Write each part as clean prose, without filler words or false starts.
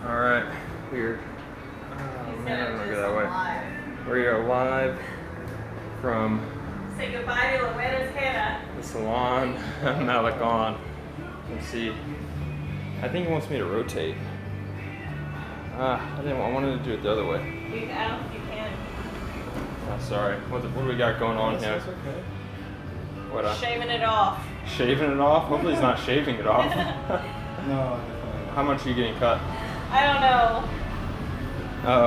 Alright, weird. Oh man, I don't go that way. We are live from Say goodbye to Loretta's Hannah. the salon. Malecon. Let's see. I think he wants me to rotate. I wanted to do it the other way. I don't think you can. Oh, sorry. What do we got going on here? Okay. What? Shaving it off. Shaving it off? Hopefully he's not shaving it off. No, definitely not. How much are you getting cut? I don't know.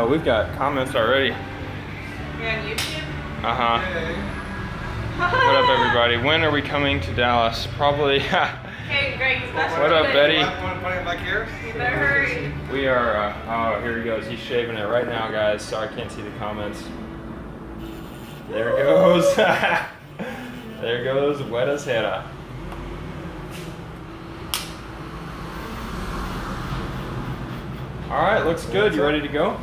We've got comments already. You're on YouTube? Uh-huh. Hey. What up, everybody? When are we coming to Dallas? Probably. Okay, great. What up, Betty? Want to put it back here? You better hurry. We are, oh, here he goes. He's shaving it right now, guys. Sorry, I can't see the comments. There it goes. There goes Wetta's Hera. All right, looks good. You ready to go?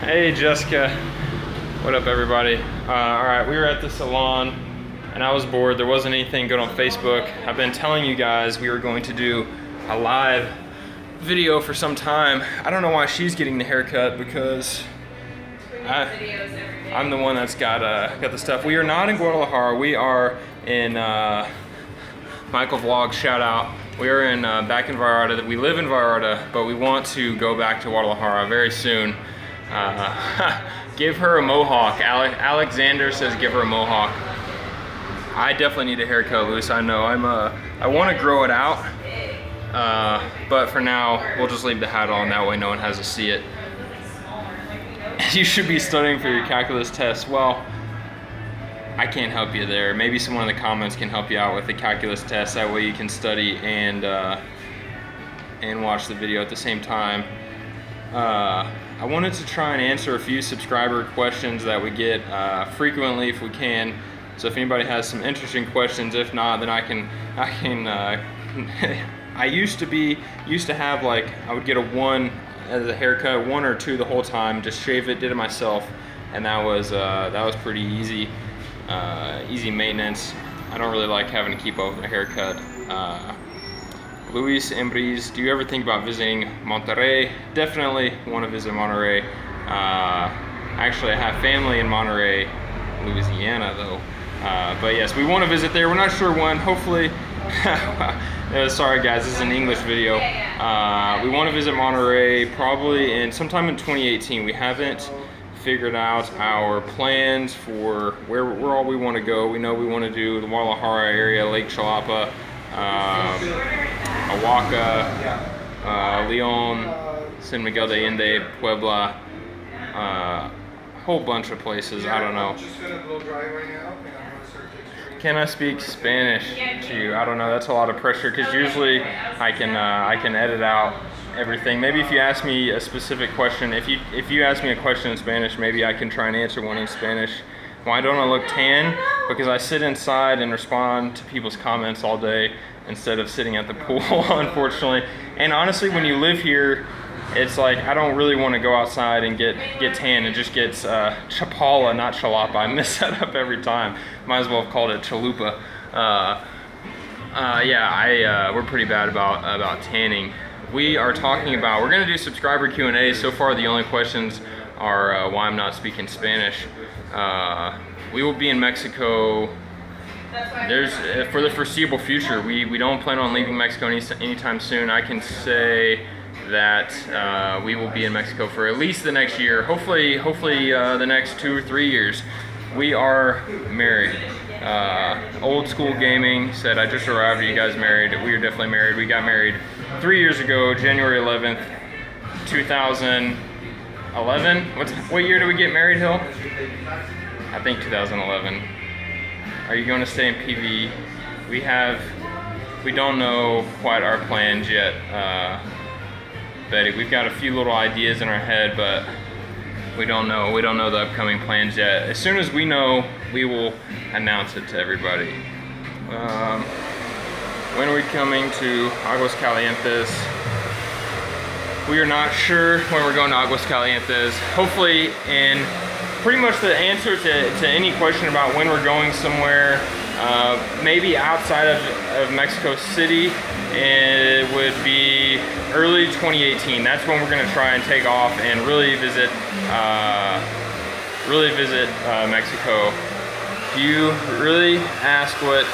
Hey, Jessica. What up, everybody? All right, we were at the salon, and I was bored. There wasn't anything good on Facebook. I've been telling you guys we were going to do a live video for some time. I don't know why she's getting the haircut because Videos every day. I'm the one that's got the stuff. We are not in Guadalajara. We are in Michael Vlogs, shout out. We are in back in Vallarta. We live in Vallarta, but we want to go back to Guadalajara very soon. Give her a mohawk. Alexander says give her a mohawk. I definitely need a haircut, Luis. I know. I want to grow it out, but for now we'll just leave the hat on. That way no one has to see it. You should be studying for your calculus test. Well, I can't help you there. Maybe someone in the comments can help you out with the calculus test. That way you can study and watch the video at the same time. I wanted to try and answer a few subscriber questions that we get frequently if we can. So if anybody has some interesting questions, if not, then I can I used to have, like, I would get a 1 as a haircut, 1 or 2 the whole time, just shave it, did it myself, and that was pretty easy maintenance. I don't really like having to keep up with a haircut. Luis Embreeze, do you ever think about visiting Monterey? Definitely want to visit Monterey. Actually, I have family in Monterey, Louisiana, though. But yes, we want to visit there. We're not sure when. Hopefully, sorry guys, this is an English video. We want to visit Monterey probably sometime in 2018. We haven't figured out our plans for where all we want to go. We know we want to do the Guadalajara area, Lake Chalapa, Ahuaca, Leon, San Miguel de Allende, Puebla, a whole bunch of places. I don't know. Can I speak Spanish to you? I don't know. That's a lot of pressure because usually I can edit out everything. Maybe if you ask me a specific question, if you ask me a question in Spanish, maybe I can try and answer one in Spanish. Why don't I look tan? Because I sit inside and respond to people's comments all day instead of sitting at the pool, unfortunately. And honestly, when you live here, it's like I don't really want to go outside and get tan. It just gets Chapala, not Chalapa. I mess that up every time. Might as well have called it Chalupa. We're pretry bad about tanning. We are talking about, we're going to do subscriber Q&A. So far, the only questions are why I'm not speaking Spanish. We will be in Mexico. For the foreseeable future. We don't plan on leaving Mexico anytime soon. I can say that we will be in Mexico for at least the next year. Hopefully the next 2 or 3 years. We are married. Old School Gaming said, I just arrived. Are you guys married? We are definitely married. We got married 3 years ago, January 11th, 2011. What year did we get married, Hill? I think 2011. Are you going to stay in PV? We don't know quite our plans yet, Betty. We've got a few little ideas in our head, but we don't know the upcoming plans yet. As soon as we know, we will announce it to everybody. When are we coming to Aguas Calientes? We are not sure when we're going to Aguas Calientes. Hopefully, in pretty much the answer to any question about when we're going somewhere, maybe outside of Mexico City, and it would be early 2018. That's when we're gonna try and take off and really visit Mexico. Do you really ask what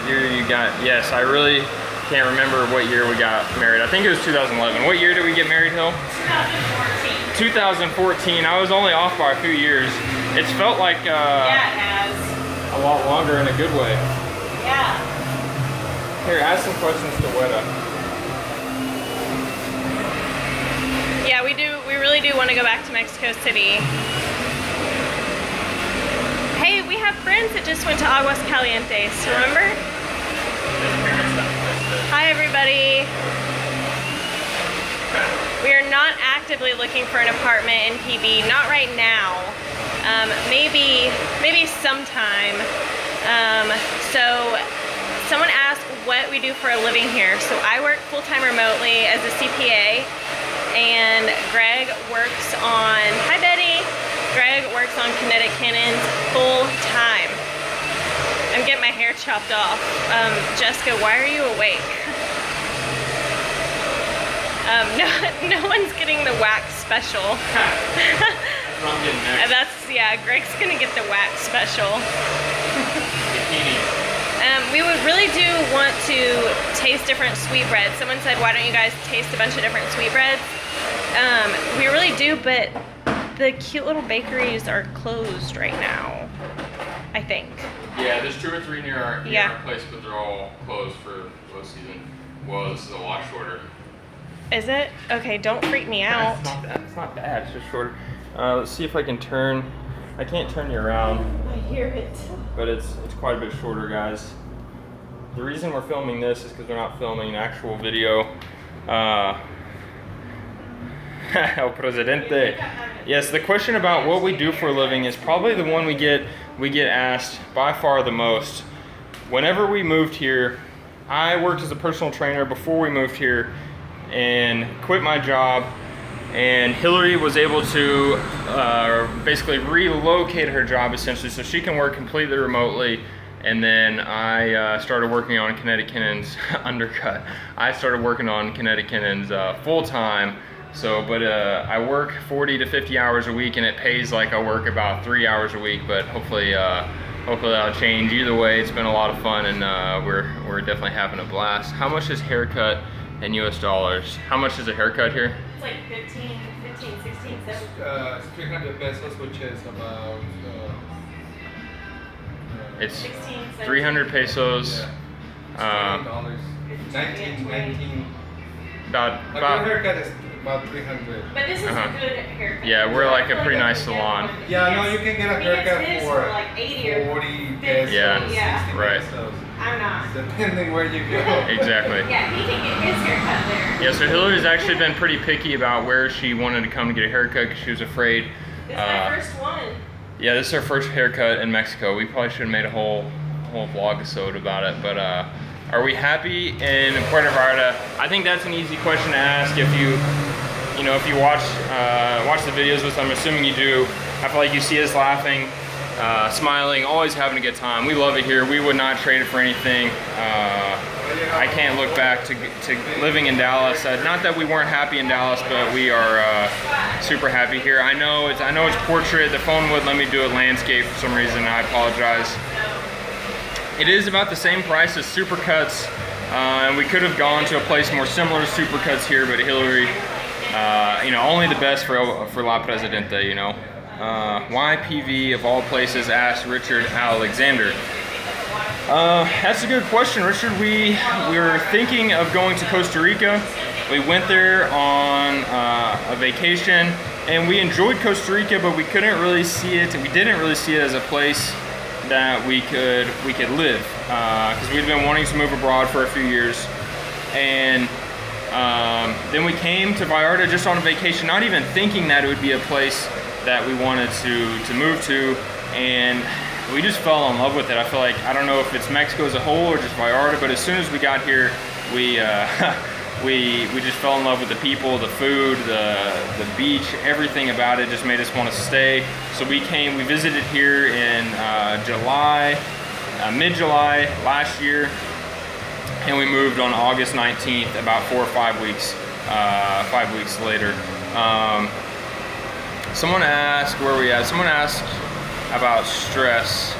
year you got? Yes, I really can't remember what year we got married. I think it was 2011. What year did we get married, Hill? 2014. 2014. I was only off by a few years. It's felt like Yeah, it has. a lot longer in a good way. Yeah. Here, ask some questions to Weta. Yeah, we really do want to go back to Mexico City. Hey, we have friends that just went to Aguas Calientes, remember? Hi, everybody. We are not actively looking for an apartment in PB, not right now. Maybe sometime. So someone asked what we do for a living here. So I work full-time remotely as a CPA, and Greg works on, hi Betty, Greg works on Kinetic Cannons full-time. I'm getting my hair chopped off. Jessica, why are you awake? No one's getting the wax special. Yeah, Greg's gonna get the wax special. We would really do want to taste different sweetbreads. Someone said, why don't you guys taste a bunch of different sweetbreads? We really do, but the cute little bakeries are closed right now, I think. Yeah, there's 2 or 3 near our Yeah. place, but they're all closed for low season. Well, this is a lot shorter. Is it? Okay, don't freak me out. It's not bad, it's just shorter. Let's see if I can turn. I can't turn you around, I hear it. but it's quite a bit shorter, guys. The reason we're filming this is because we're not filming an actual video. El Presidente. Yes, the question about what we do for a living is probably the one we get asked by far the most. Whenever we moved here, I worked as a personal trainer before we moved here and quit my job, and Hillary was able to basically relocate her job essentially so she can work completely remotely. And then I started working on Kinetic Cannons undercut. I started working on Kinetic Cannons full time. So, but I work 40 to 50 hours a week, and it pays like I work about 3 hours a week. But hopefully that'll change. Either way, it's been a lot of fun, and we're definitely having a blast. How much is haircut in US dollars? How much is a haircut here? It's like 15, 16, 17. It's 300 pesos, which is about. It's 16, 17. 300 pesos. $20. 19. About A good haircut is about 300. But this is a good haircut. Yeah, we're like a pretty nice salon. Yeah, no, you can get a haircut for like 80 or 40 pesos. Yeah, 60 right. pesos. I'm not. Depending where you go. Exactly. Yeah, he can get his haircut there. Yeah, so Hillary's actually been pretty picky about where she wanted to come to get a haircut because she was afraid. This is my first one. Yeah, this is our first haircut in Mexico. We probably should have made a whole vlog episode about it, but are we happy in Puerto Vallarta? I think that's an easy question to ask if you watch the videos with us. I'm assuming you do. I feel like you see us laughing, smiling, always having a good time. We love it here. We would not trade it for anything. I can't look back to living in Dallas. Not that we weren't happy in Dallas, but we are super happy here. I know it's portrait. The phone wouldn't let me do a landscape for some reason. I apologize. It is about the same price as Supercuts, and we could have gone to a place more similar to Supercuts here, but Hillary, only the best for La Presidenta, Why PV of all places, asked Richard Alexander. That's a good question, Richard. We were thinking of going to Costa Rica. We went there on a vacation, and we enjoyed Costa Rica, but we couldn't really see it. We didn't really see it as a place that we could live, because we'd been wanting to move abroad for a few years, and then we came to Vallarta just on a vacation, not even thinking that it would be a place that we wanted to move to, and we just fell in love with it. I feel like, I don't know if it's Mexico as a whole or just Vallarta, but as soon as we got here, we just fell in love with the people, the food, the beach, everything about it just made us want to stay. So we visited here in July, mid-July last year, and we moved on August 19th, about 4 or 5 weeks, 5 weeks later. Someone asked, where are we at? Someone asked about stress.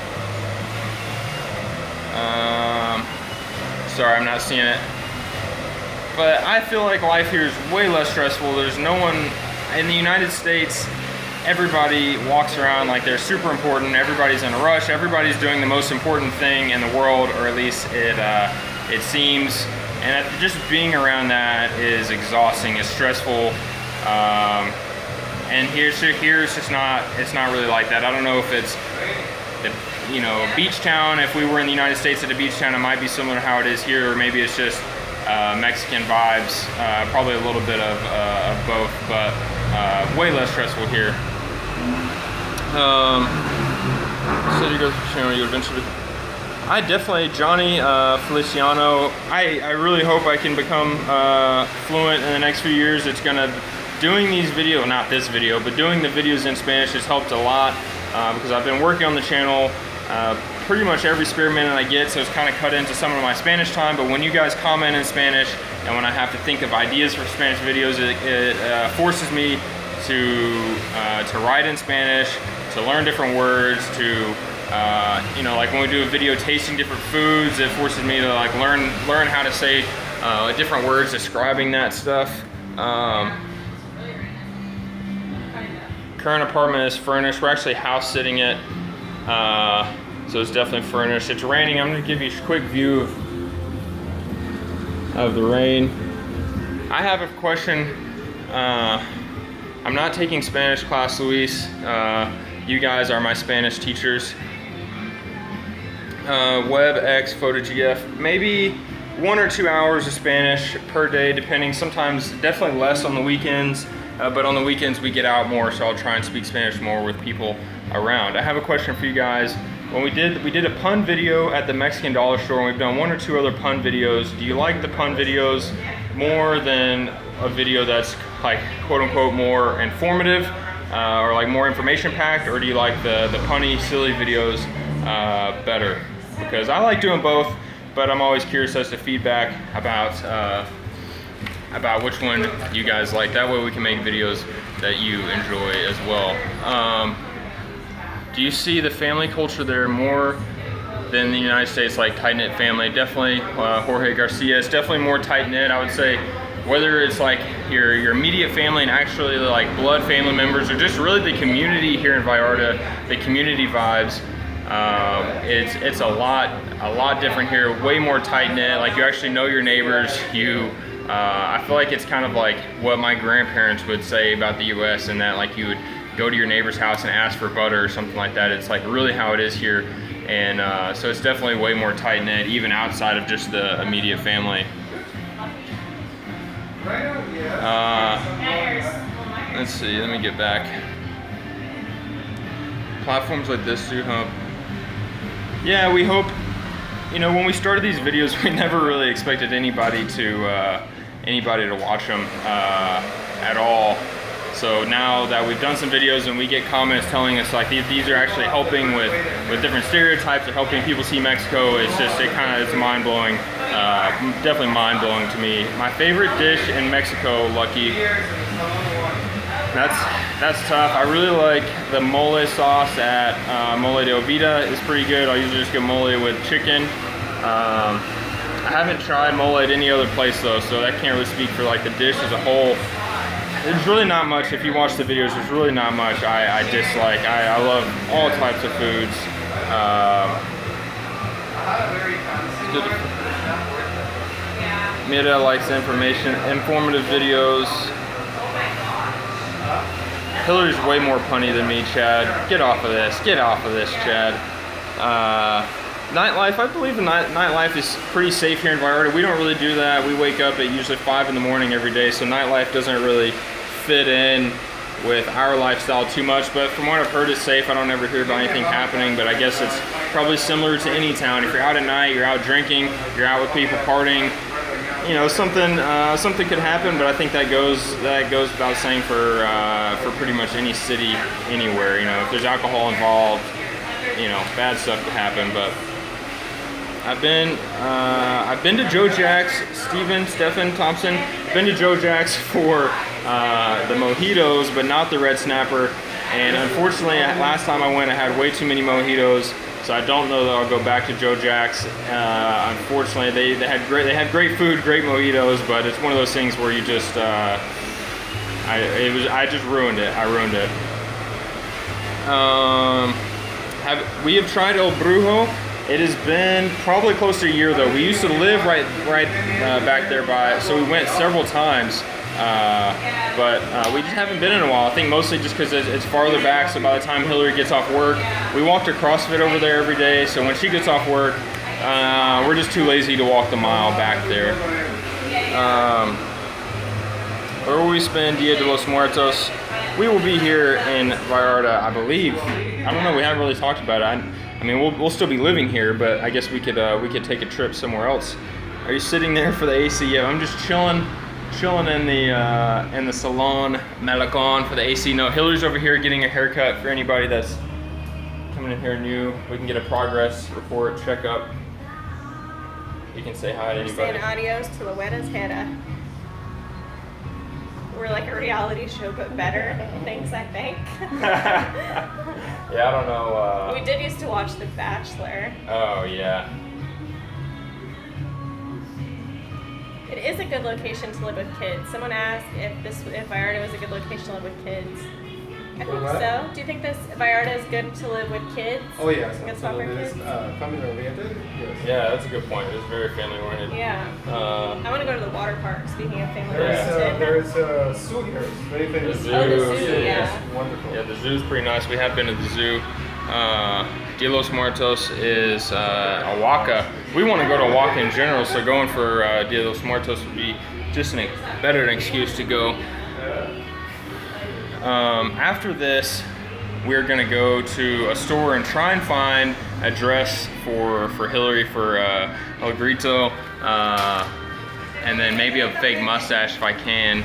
Sorry, I'm not seeing it. But I feel like life here is way less stressful. There's no one in the United States. Everybody walks around like they're super important. Everybody's in a rush. Everybody's doing the most important thing in the world, or at least it seems. And just being around that is exhausting. It's stressful. And here it's just not. It's not really like that. I don't know if it's a beach town. If we were in the United States at a beach town, it might be similar to how it is here, or maybe it's just Mexican vibes. Probably a little bit of both, but way less stressful here. So you go to the channel, you eventually. I definitely, Johnny Feliciano, I really hope I can become fluent in the next few years. It's gonna, doing these videos, not this video, but doing the videos in Spanish has helped a lot because I've been working on the channel pretty much every spare minute I get, so it's kind of cut into some of my Spanish time. But when you guys comment in Spanish, and when I have to think of ideas for Spanish videos, it forces me to write in Spanish, to learn different words, to like when we do a video tasting different foods, it forces me to like learn how to say different words describing that stuff. Current apartment is furnished. We're actually house sitting it, so it's definitely furnished. It's raining. I'm gonna give you a quick view of the rain. I have a question. I'm not taking Spanish class, Luis. You guys are my Spanish teachers. WebX, PhotoGF, maybe 1 or 2 hours of Spanish per day, depending. Sometimes definitely less on the weekends, but on the weekends we get out more, so I'll try and speak Spanish more with people around. I have a question for you guys. When we did a pun video at the Mexican dollar store, and we've done 1 or 2 other pun videos. Do you like the pun videos more than a video that's like quote unquote more informative or like more information packed, or do you like the punny silly videos better? Because I like doing both, but I'm always curious as to feedback about which one you guys like. That way we can make videos that you enjoy as well. Do you see the family culture there more than the United States, like tight-knit family? Definitely, Jorge Garcia, it's definitely more tight-knit, I would say. Whether it's like your immediate family and actually like blood family members, or just really the community here in Vallarta, the community vibes, it's a lot different here, way more tight-knit. Like you actually know your neighbors. I feel like it's kind of like what my grandparents would say about the US, and that like you would go to your neighbor's house and ask for butter or something like that. It's like really how it is here. And so it's definitely way more tight-knit, even outside of just the immediate family. Let's see, let me get back. Platforms like this do help. Yeah, we hope, when we started these videos, we never really expected anybody to watch them at all. So now that we've done some videos and we get comments telling us like these are actually helping with different stereotypes, or helping people see Mexico, it's mind-blowing, definitely mind-blowing to me. My favorite dish in Mexico, Lucky, that's tough. I really like the mole sauce at Mole de Ovida. It's pretty good. I usually just get mole with chicken. I haven't tried mole at any other place though, so that can't really speak for like the dish as a whole. There's really not much. If you watch the videos, there's really not much I dislike. I love all types of foods. Mira likes informative videos. Hillary's way more punny than me, Chad. Get off of this, Chad. Nightlife, I believe the nightlife is pretty safe here in Vallarta. We don't really do that. We wake up at usually 5 in the morning every day, so nightlife doesn't really fit in with our lifestyle too much. But from what I've heard, it's safe. I don't ever hear about anything happening, but I guess it's probably similar to any town. If you're out at night, you're out drinking, you're out with people partying, something could happen. But I think that goes without saying for pretty much any city anywhere. If there's alcohol involved, bad stuff could happen. But I've been to Joe Jack's, Stephen Thompson. Been to Joe Jack's for the mojitos, but not the red snapper. And unfortunately, last time I went, I had way too many mojitos, so I don't know that I'll go back to Joe Jack's. Unfortunately, they had great food, great mojitos, but it's one of those things where you just I just ruined it. I ruined it. We have tried El Brujo. It has been probably close to a year though. We used to live right back there by, so we went several times, but we just haven't been in a while. I think mostly just because it's farther back, so by the time Hillary gets off work, we walk to CrossFit over there every day, so when she gets off work, we're just too lazy to walk the mile back there. Where will we spend Dia de los Muertos? We will be here in Vallarta, I believe. I don't know, we haven't really talked about it. I mean, we'll still be living here, but I guess we could take a trip somewhere else. Are you sitting there for the AC? Yeah, I'm just chilling in the salon Malacon for the AC. No, Hillary's over here getting a haircut. For anybody that's coming in here new, we can get a progress report, checkup. You can say hi to anybody. Saying adios to La Buena's Hera. We're like a reality show, but better. Thanks, I think. Yeah, I don't know. We did used to watch The Bachelor. Oh yeah. It is a good location to live with kids. Someone asked if Vallarta was a good location to live with kids. I think so. Do you think Vallarta is good to live with kids? Oh yes, Good spot for absolutely. It is kids? family oriented. Yes. Yeah, that's a good point. It's very family oriented. Yeah. I want to go to the water park. Speaking of family There oriented. is a zoo here. It's very famous. The zoo. Oh, the zoo, Yes, yeah. it's wonderful. Yeah, the zoo's pretty nice. We have been to the zoo. Dia de los Muertos is a waka. We want to go to a waka in general, so going for Dia de los Muertos would be just better an excuse to go. After this, we're gonna go to a store and try and find a dress for Hillary for El Grito, and then maybe a fake mustache if I can.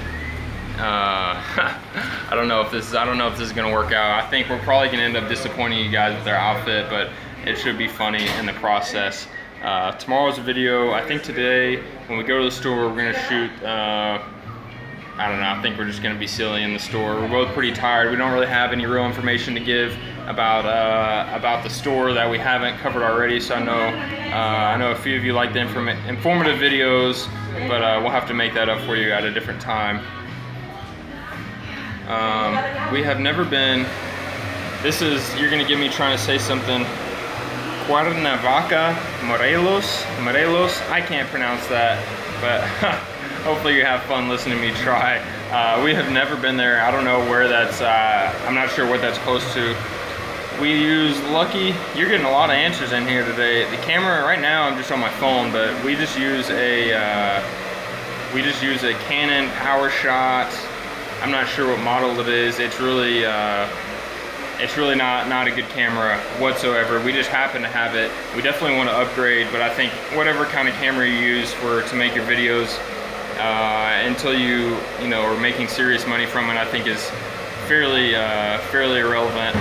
I don't know if this is gonna work out. I think we're probably gonna end up disappointing you guys with our outfit, but it should be funny in the process. Tomorrow's video. I think today when we go to the store, we're gonna shoot. I don't know, I think we're just gonna be silly in the store. We're both pretty tired. We don't really have any real information to give about the store that we haven't covered already. So I know a few of you like the informative videos, but we'll have to make that up for you at a different time. We have never been, you're gonna get me trying to say something. Cuernavaca, Morelos, I can't pronounce that, but hopefully you have fun listening to me try. We have never been there. I don't know where that's, I'm not sure what that's close to. We use Lucky. You're getting a lot of answers in here today. The camera, right now I'm just on my phone, but we just use a Canon PowerShot. I'm not sure what model it is. It's really not a good camera whatsoever. We just happen to have it. We definitely want to upgrade, but I think whatever kind of camera you use to make your videos, until you are making serious money from it, I think is fairly irrelevant.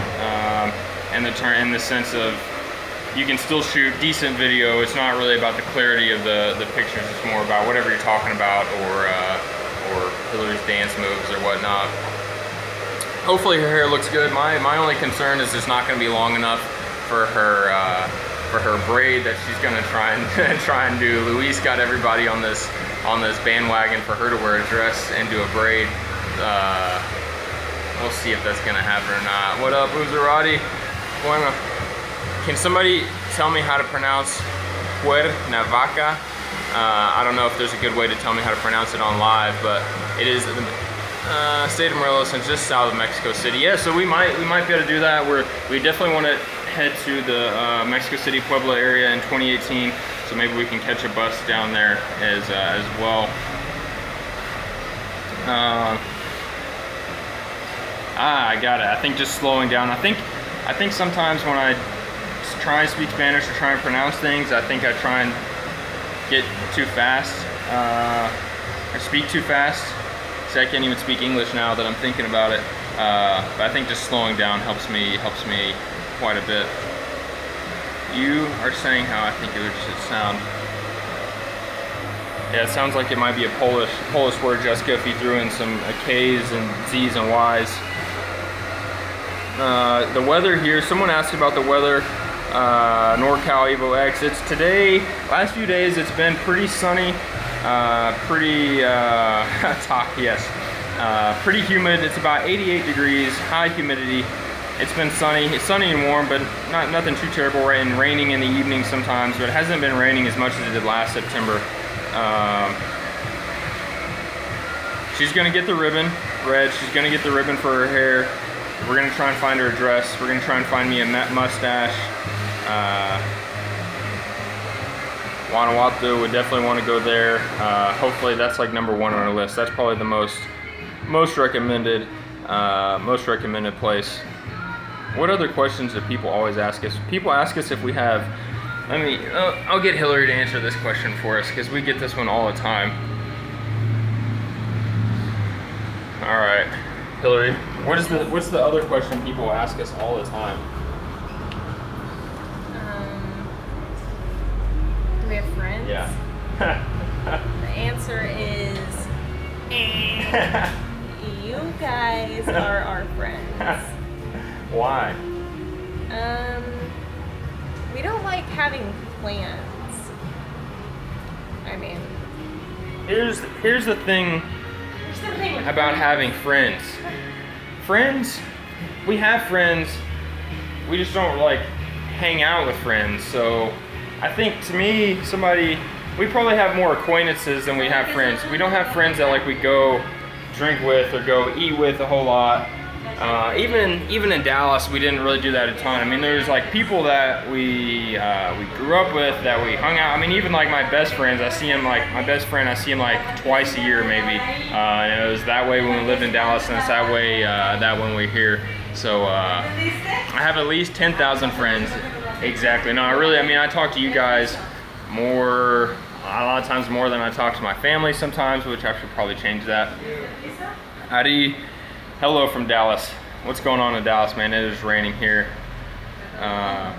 In the sense of you can still shoot decent video. It's not really about the clarity of the pictures. It's more about whatever you're talking about, or Hillary's dance moves or whatnot. Hopefully her hair looks good. My only concern is it's not going to be long enough for her braid that she's going to try and do. Luis got everybody on this bandwagon for her to wear a dress and do a braid. We'll see if that's going to happen or not. What up, Uzurati? Bueno. Can somebody tell me how to pronounce Cuernavaca? I don't know if there's a good way to tell me how to pronounce it on live, but it is the state of Morelos and just south of Mexico City. Yeah, so we might be able to do that. We definitely want to head to the Mexico City Puebla area in 2018, so maybe we can catch a bus down there as well. I got it. I think just slowing down. I think sometimes when I try and speak Spanish or try and pronounce things, I think I try and get too fast, or speak too fast. See, I can't even speak English now that I'm thinking about it. But I think just slowing down helps me quite a bit. You are saying how I think it should sound. Yeah, it sounds like it might be a Polish word, Jessica, if you threw in some K's and Z's and Y's. The weather here, someone asked about the weather. NorCal Evo X. It's today, last few days, it's been pretty sunny, pretty pretty humid. It's about 88 degrees, high humidity. It's been sunny. It's sunny and warm, but nothing too terrible. Right, and raining in the evening sometimes, but it hasn't been raining as much as it did last September. She's gonna get the ribbon, red. She's gonna get the ribbon for her hair. We're gonna try and find her a dress. We're gonna try and find me a mustache. Guanajuato, would definitely want to go there. Hopefully that's like #1 on our list. That's probably the most recommended place. What other questions do people always ask us? People ask us if we have. I'll get Hillary to answer this question for us because we get this one all the time. All right, Hillary, what's the other question people ask us all the time? Do we have friends? Yeah. The answer is, you guys are our friends. Why? We don't like having plans. I mean, Here's the thing about having friends. Friends, we have friends. We just don't like hang out with friends. So I think to me, we probably have more acquaintances than we have friends. We don't have friends that like we go drink with or go eat with a whole lot. Even in Dallas, we didn't really do that a ton. I mean, there's like people that we grew up with, that we hung out. I mean, even like my best friends, I see him like twice a year maybe. And it was that way when we lived in Dallas, and it's that way that when we're here. So I have at least 10,000 friends. Exactly. No, I talk to you guys more, a lot of times more than I talk to my family sometimes, which I should probably change that. Hello from Dallas. What's going on in Dallas, man? It is raining here. I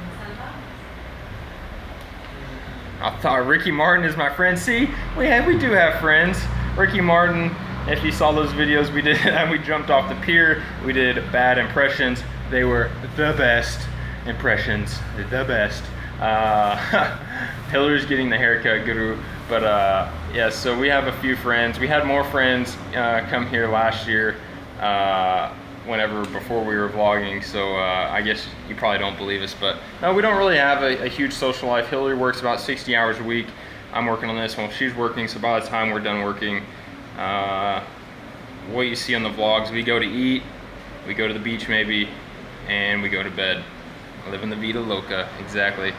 thought Ricky Martin is my friend. See, we do have friends. Ricky Martin, if you saw those videos we did, we jumped off the pier. We did bad impressions. They were the best impressions. The best. Hillary's getting the haircut guru. But yeah, so we have a few friends. We had more friends come here last year. Before we were vlogging, so I guess you probably don't believe us, but no, we don't really have a huge social life. Hillary works about 60 hours a week. I'm working on this one. She's working, so by the time we're done working, what you see on the vlogs, we go to eat, we go to the beach maybe, and we go to bed. Living the Vida Loca, exactly.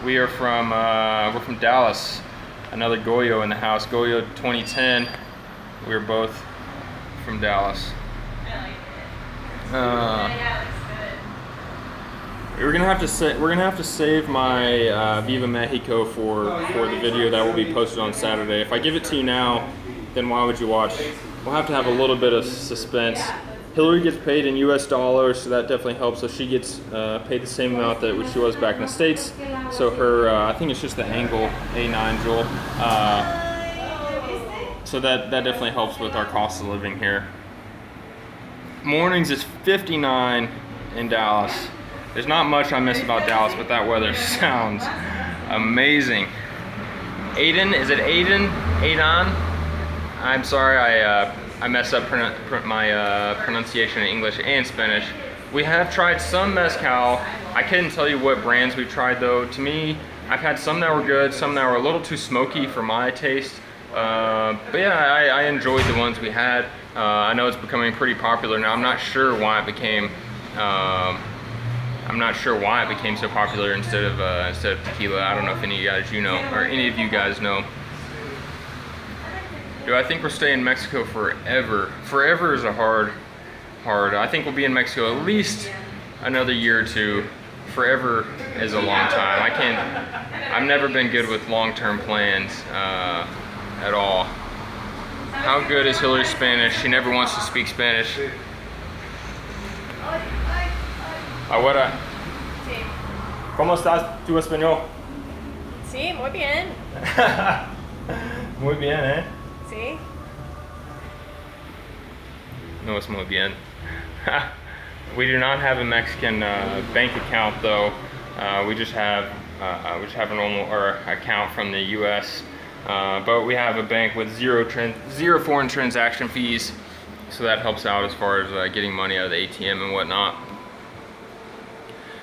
We're from Dallas. Another Goyo in the house. Goyo 2010. We're both from Dallas. We're gonna have to save my Viva Mexico for the video that will be posted on Saturday. If I give it to you now, then why would you watch? We'll have to have a little bit of suspense. Hillary gets paid in US dollars, so that definitely helps. So she gets paid the same amount that she was back in the States. So her, I think it's just the angle A9 jewel. So that definitely helps with our cost of living here. Mornings is 59 in Dallas. There's not much I miss about Dallas, but that weather sounds amazing. Aiden, is it Aiden? Aiden? I'm sorry, I messed up my pronunciation in English and Spanish. We have tried some mezcal. I couldn't tell you what brands we've tried though. To me, I've had some that were good, some that were a little too smoky for my taste. But yeah, I enjoyed the ones we had. I know it's becoming pretty popular now. I'm not sure why it became so popular instead of tequila. I don't know if any of you guys know. Do I think we'll stay in Mexico forever? Forever is a hard. I think we'll be in Mexico at least another year or two. Forever is a long time. I've never been good with long-term plans at all. How good is Hillary's Spanish? She never wants to speak Spanish. Sí. 10 Sí. ¿Cómo estás tu español? Sí, muy bien. Muy bien, eh? Sí. No, it's muy bien. We do not have a Mexican bank account though. We just have a normal account from the U.S. But we have a bank with zero foreign transaction fees, so that helps out as far as getting money out of the ATM and whatnot.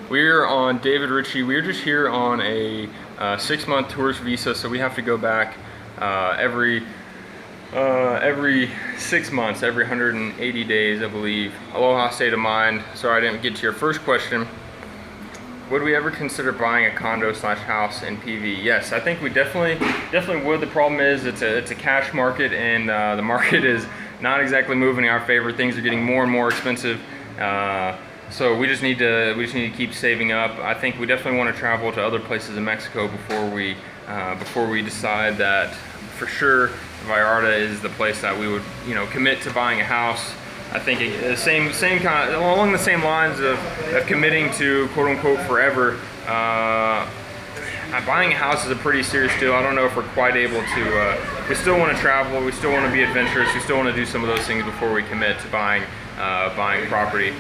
We're on David Ritchie. We're just here on a 6-month tourist visa, so we have to go back every 6 months, every 180 days, I believe. Aloha, state of mind. Sorry I didn't get to your first question. Would we ever consider buying a condo/house in PV? Yes, I think we definitely would. The problem is it's a cash market, and the market is not exactly moving in our favor. Things are getting more and more expensive. So we just need to keep saving up. I think we definitely want to travel to other places in Mexico before we decide that for sure Vallarta is the place that we would commit to buying a house. I think the same kind of, along the same lines of committing to quote unquote forever. Buying a house is a pretty serious deal. I don't know if we're quite able to. We still want to travel. We still want to be adventurous. We still want to do some of those things before we commit to buying property.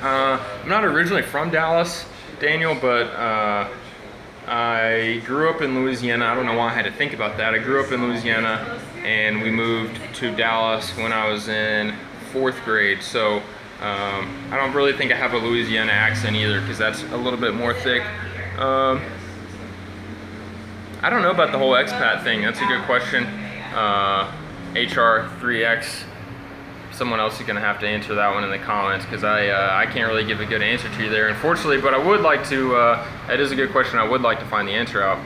I'm not originally from Dallas, Daniel, but I grew up in Louisiana. I don't know why I had to think about that. I grew up in Louisiana, and we moved to Dallas when I was in 4th grade. So I don't really think I have a Louisiana accent either, because that's a little bit more thick. I don't know about the whole expat thing. That's a good question. HR3X. Someone else is going to have to answer that one in the comments, because I can't really give a good answer to you there, unfortunately, but I would like to. That is a good question. I would like to find the answer out.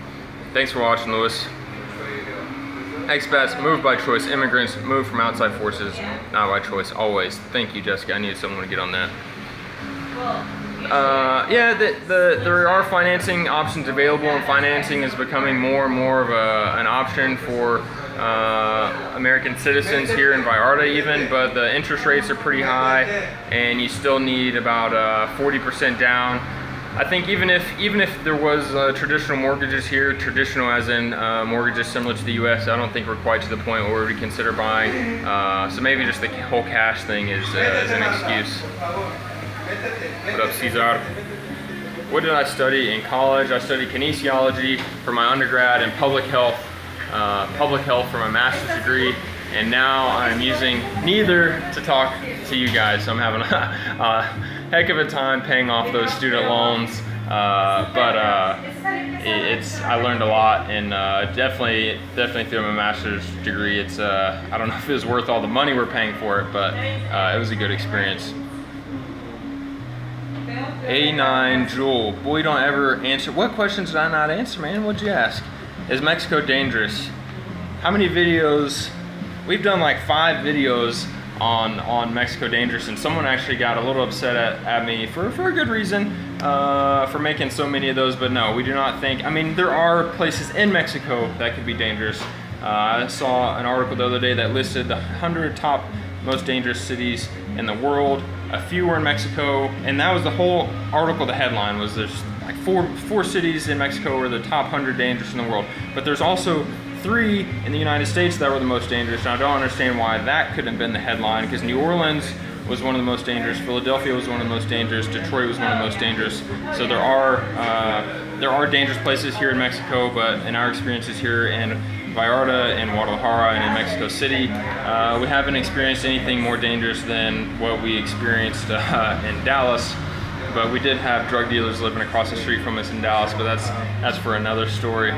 Thanks for watching, Lewis. Expats move by choice. Immigrants move from outside forces, not by choice, always. Thank you, Jessica. I needed someone to get on that. Yeah, there are financing options available, and financing is becoming more and more of an option for American citizens here in Vallarta even, but the interest rates are pretty high, and you still need about 40% down. I think even if there was traditional mortgages here, traditional as in mortgages similar to the U.S., I don't think we're quite to the point where we consider buying. So maybe just the whole cash thing is an excuse. What up, Cesar? What did I study in college? I studied kinesiology for my undergrad and public health for my master's degree, and now I'm using neither to talk to you guys. So I'm having a heck of a time paying off those student loans, but I learned a lot, and definitely through my master's degree, it's I don't know if it was worth all the money we're paying for it, but it was a good experience. A9 Jewel, boy, don't ever answer. What questions did I not answer, man? What'd you ask? Is Mexico dangerous? How many videos? We've done like 5 videos on Mexico dangerous, and someone actually got a little upset at me for a good reason for making so many of those, but no, we do not think. I mean, there are places in Mexico that could be dangerous. I saw an article the other day that listed the 100 top most dangerous cities in the world. A few were in Mexico, and that was the whole article. The headline was there's like four cities in Mexico are the top 100 dangerous in the world, but there's also 3 in the United States that were the most dangerous, and I don't understand why that couldn't have been the headline, because New Orleans was one of the most dangerous, Philadelphia was one of the most dangerous, Detroit was one of the most dangerous. So there are dangerous places here in Mexico, but in our experiences here in Vallarta and Guadalajara and in Mexico City, we haven't experienced anything more dangerous than what we experienced in Dallas. But we did have drug dealers living across the street from us in Dallas, but that's for another story.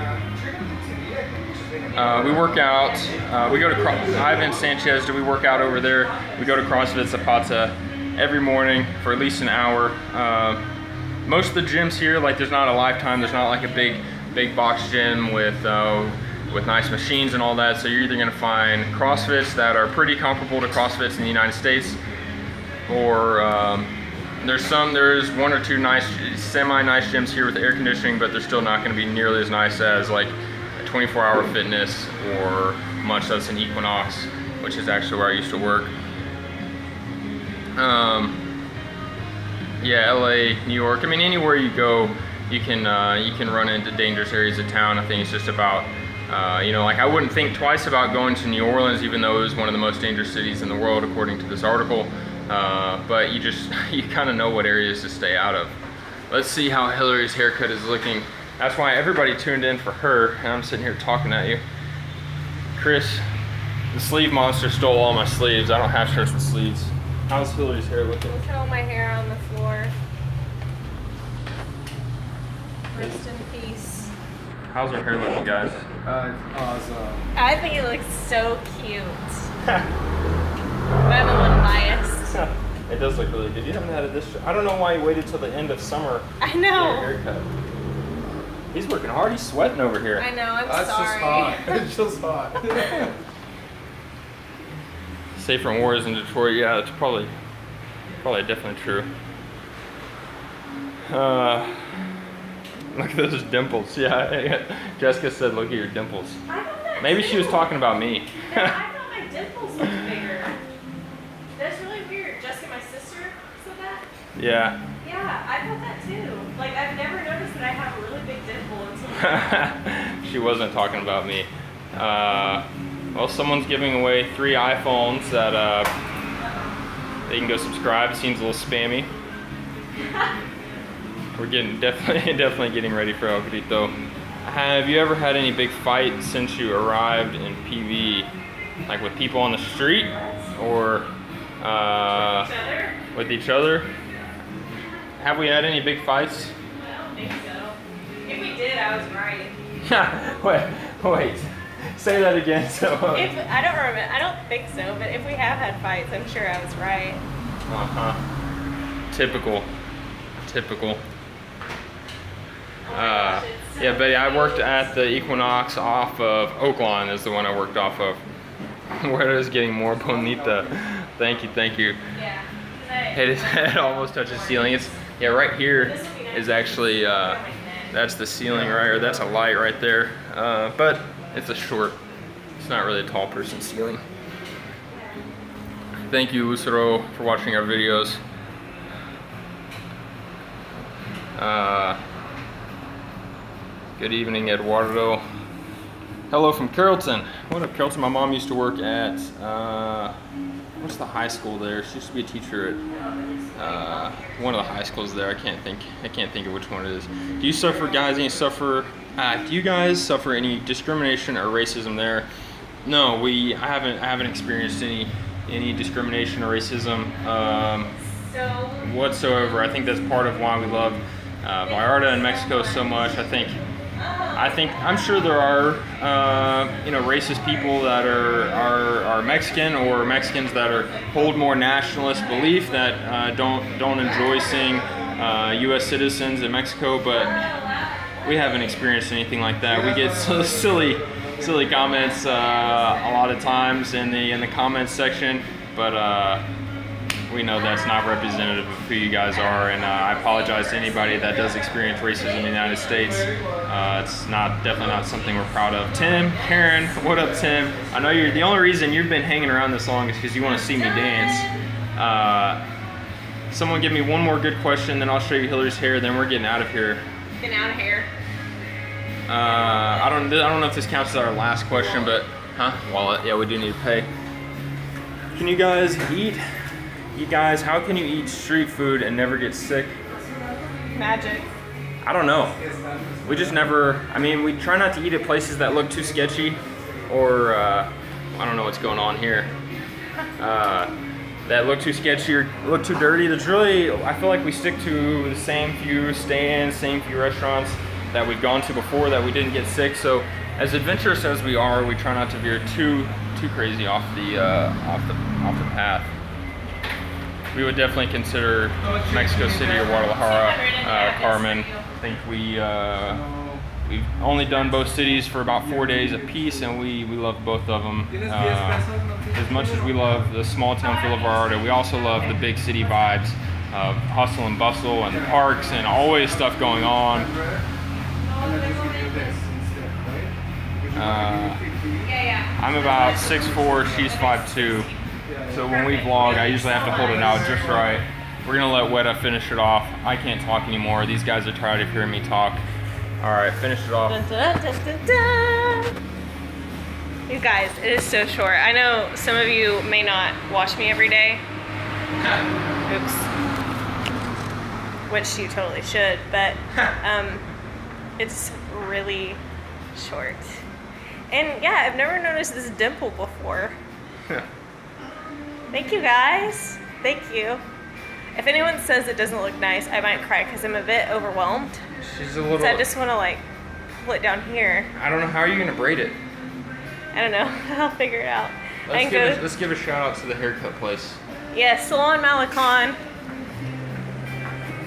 We work out. We go to Ivan Sanchez. Do we work out over there? We go to CrossFit Zapata every morning for at least an hour. Most of the gyms here, like there's not a Lifetime. There's not like a big box gym with nice machines and all that. So you're either going to find CrossFits that are pretty comparable to CrossFits in the United States, or there's 1 or 2 nice, semi-nice gyms here with air conditioning, but they're still not going to be nearly as nice as like 24-hour Fitness or much less an Equinox, which is actually where I used to work. Yeah, LA, New York. I mean, anywhere you go, you can run into dangerous areas of town. I think it's just about, you know, like I wouldn't think twice about going to New Orleans, even though it was one of the most dangerous cities in the world, according to this article. But you kind of know what areas to stay out of. Let's see how Hillary's haircut is looking. That's why everybody tuned in for her, and I'm sitting here talking at you. Chris, the sleeve monster stole all my sleeves. I don't have shirts with sleeves. How's Hillary's hair looking? Look at all my hair on the floor. Rest in peace. How's her hair looking, guys? Awesome. I think it looks so cute. But I'm a little biased. It does look really good. You haven't had it this. I don't know why you waited till the end of summer I to get know. your haircut. He's working hard. He's sweating over here. I know, I'm That's sorry. just hot. It's just hot. Safe from wars in Detroit. Yeah, that's probably definitely true. Look at those dimples. Yeah, Jessica said, "Look at your dimples." I thought that Maybe she was talking about me. No, I thought my dimples looked bigger. That's really weird. Jessica, my sister, said that? Yeah. Yeah, I thought that too. Like, I've never noticed that I have a really big dimple until She wasn't talking about me. Well, someone's giving away 3 iPhones that they can go subscribe. It seems a little spammy. We're getting definitely getting ready for El Grito. Have you ever had any big fights since you arrived in PV, like with people on the street or with each other? Have we had any big fights? I don't think so. If we did, I was right. wait. Say that again. So. If I don't remember, I don't think so. But if we have had fights, I'm sure I was right. Typical. Oh my gosh, it's so Yeah, Betty, I worked cute. at the Equinox off of Oakland is the one I worked off of. Where is getting more bonita. Thank you. Yeah. It almost touches the ceiling. It's right here is actually that's the ceiling right, or that's a light right there. But it's it's not really a tall person ceiling. Thank you, Lucero, for watching our videos. Good evening, Eduardo. Hello from Carrollton. What up, Carrollton? My mom used to work at what's the high school there? She used to be a teacher at one of the high schools there. I can't think of which one it is. Do you suffer, guys? Do you guys suffer any discrimination or racism there? No, I haven't experienced any discrimination or racism whatsoever. I think that's part of why we love Vallarta and Mexico so much. I'm sure there are racist people that are Mexican, or Mexicans that hold more nationalist belief that don't enjoy seeing U.S. citizens in Mexico, but we haven't experienced anything like that. We get silly comments a lot of times in the comments section, but we know that's not representative of who you guys are, and I apologize to anybody that does experience racism in the United States. It's definitely not something we're proud of. Tim, Karen, what up, Tim? I know the only reason you've been hanging around this long is because you want to see me dance. Someone give me one more good question, then I'll show you Hillary's hair, then we're getting out of here. Getting out of here. I don't know if this counts as our last question, but wallet? Yeah, we do need to pay. Can you guys eat? You guys, how can you eat street food and never get sick? Magic. I don't know. We just never, we try not to eat at places that look too sketchy, or I don't know what's going on here. That look too sketchy or look too dirty. I feel like we stick to the same few stands, same few restaurants that we've gone to before that we didn't get sick. So as adventurous as we are, we try not to veer too crazy off the path. We would definitely consider Mexico City or Guadalajara, Carmen. I think we've only done both cities for about 4 days apiece, and we love both of them. As much as we love the small town feel of Vallarta, we also love the big city vibes of hustle and bustle and parks and always stuff going on. I'm about 6'4", she's 5'2". So when we vlog, I usually have to hold it out just right. We're gonna let Weta finish it off. I can't talk anymore. These guys are tired of hearing me talk. All right, finish it off. Dun, dun, dun, dun, dun. You guys, it is so short. I know some of you may not watch me every day. Oops. Which you totally should, but it's really short. And yeah, I've never noticed this dimple before. Thank you guys. Thank you. If anyone says it doesn't look nice, I might cry because I'm a bit overwhelmed. She's a little. So I just want to like pull it down here. I don't know, how are you gonna braid it? I don't know. I'll figure it out. Let's give a shout out to the haircut place. Yeah, Salon Malecon.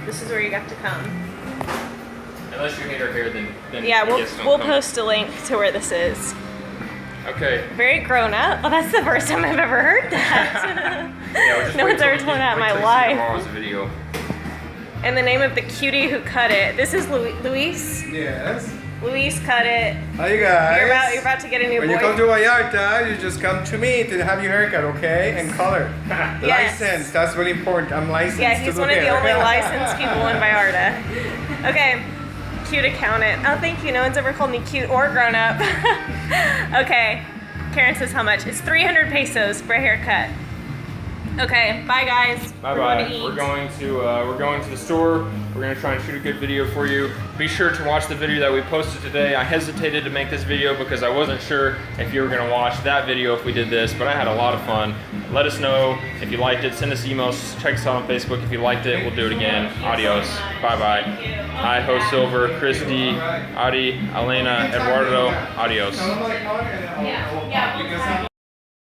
This is where you have to come. Unless you hate our hair, then Yeah, I guess don't we'll come. post a link to where this is. Okay. Very grown up. Well, that's the first time I've ever heard that. Yeah, just No wait one's till- ever told that in wait my till you see life. tomorrow's video. And the name of the cutie who cut it. This is Luis. Yes. Luis cut it. Hi, you guys. You're about to get a new When boy. you come to Vallarta, you just come to me to have your haircut, okay? And color. Yes. License. That's really important. I'm licensed. Yeah, to he's do one of the hair. only licensed people in Vallarta. Okay, cute accountant. Oh, thank you. No one's ever called me cute or grown up. Okay, Karen says how much? It's 300 pesos for a haircut. Okay, bye guys. Bye We're bye. going to eat. We're going to the store. We're gonna try and shoot a good video for you. Be sure to watch the video that we posted today. I hesitated to make this video because I wasn't sure if you were gonna watch that video if we did this, but I had a lot of fun. Let us know if you liked it. Send us emails. Check us out on Facebook. If you liked it, we'll do it again. Adios. Bye bye. Hi, Ho Silver, Christy, Adi, Elena, Eduardo. Adios. Yeah, we'll try.